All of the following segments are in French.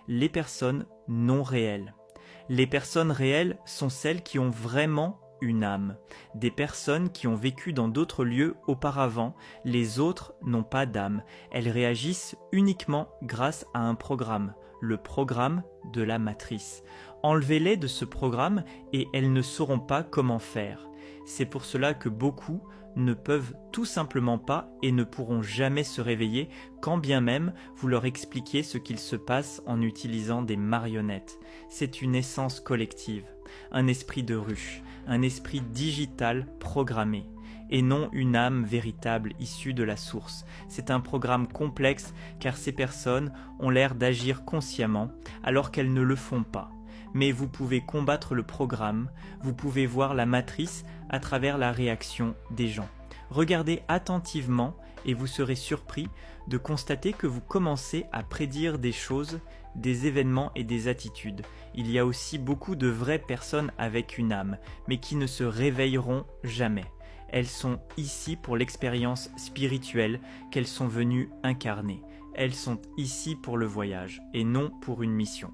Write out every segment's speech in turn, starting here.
les personnes non réelles. Les personnes réelles sont celles qui ont vraiment une âme. Des personnes qui ont vécu dans d'autres lieux auparavant, les autres n'ont pas d'âme. Elles réagissent uniquement grâce à un programme, le programme de la matrice. Enlevez-les de ce programme et elles ne sauront pas comment faire. C'est pour cela que beaucoup ne peuvent tout simplement pas et ne pourront jamais se réveiller quand bien même vous leur expliquiez ce qu'il se passe en utilisant des marionnettes. C'est une essence collective, un esprit de ruche, un esprit digital programmé, et non une âme véritable issue de la source. C'est un programme complexe car ces personnes ont l'air d'agir consciemment alors qu'elles ne le font pas. Mais vous pouvez combattre le programme, vous pouvez voir la matrice à travers la réaction des gens. Regardez attentivement et vous serez surpris de constater que vous commencez à prédire des choses, des événements et des attitudes. Il y a aussi beaucoup de vraies personnes avec une âme, mais qui ne se réveilleront jamais. Elles sont ici pour l'expérience spirituelle qu'elles sont venues incarner. Elles sont ici pour le voyage et non pour une mission.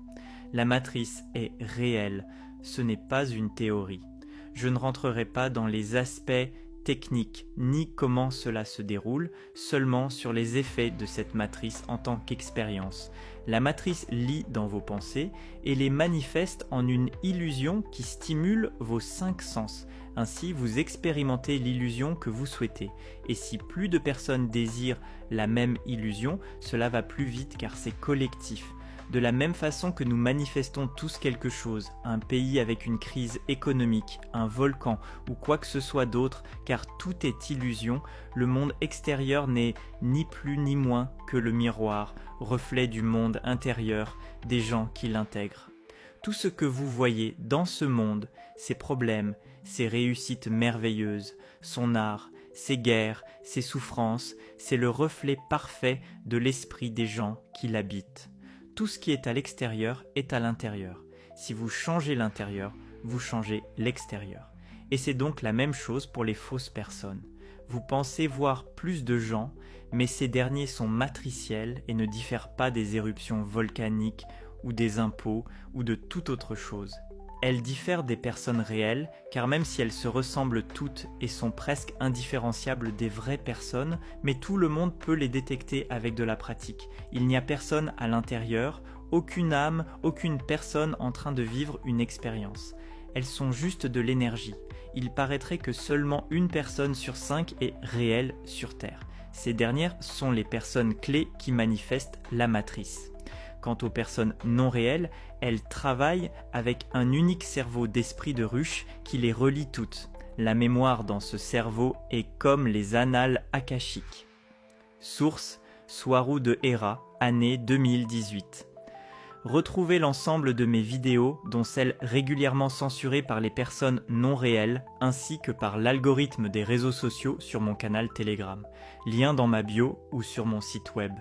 La matrice est réelle, ce n'est pas une théorie. Je ne rentrerai pas dans les aspects techniques ni comment cela se déroule, seulement sur les effets de cette matrice en tant qu'expérience. La matrice lit dans vos pensées et les manifeste en une illusion qui stimule vos 5 sens. Ainsi, vous expérimentez l'illusion que vous souhaitez. Et si plus de personnes désirent la même illusion, cela va plus vite car c'est collectif. De la même façon que nous manifestons tous quelque chose, un pays avec une crise économique, un volcan ou quoi que ce soit d'autre, car tout est illusion, le monde extérieur n'est ni plus ni moins que le miroir, reflet du monde intérieur des gens qui l'intègrent. Tout ce que vous voyez dans ce monde, ses problèmes, ses réussites merveilleuses, son art, ses guerres, ses souffrances, c'est le reflet parfait de l'esprit des gens qui l'habitent. Tout ce qui est à l'extérieur est à l'intérieur. Si vous changez l'intérieur, vous changez l'extérieur. Et c'est donc la même chose pour les fausses personnes. Vous pensez voir plus de gens, mais ces derniers sont matriciels et ne diffèrent pas des éruptions volcaniques ou des impôts ou de toute autre chose. Elles diffèrent des personnes réelles, car même si elles se ressemblent toutes et sont presque indifférenciables des vraies personnes, mais tout le monde peut les détecter avec de la pratique. Il n'y a personne à l'intérieur, aucune âme, aucune personne en train de vivre une expérience. Elles sont juste de l'énergie. Il paraîtrait que seulement une personne sur 5 est réelle sur Terre. Ces dernières sont les personnes clés qui manifestent la matrice. Quant aux personnes non réelles, elles travaillent avec un unique cerveau d'esprit de ruche qui les relie toutes. La mémoire dans ce cerveau est comme les annales akashiques. Source: Swarou de Hera, année 2018. Retrouvez l'ensemble de mes vidéos, dont celles régulièrement censurées par les personnes non réelles, ainsi que par l'algorithme des réseaux sociaux sur mon canal Telegram. Lien dans ma bio ou sur mon site web.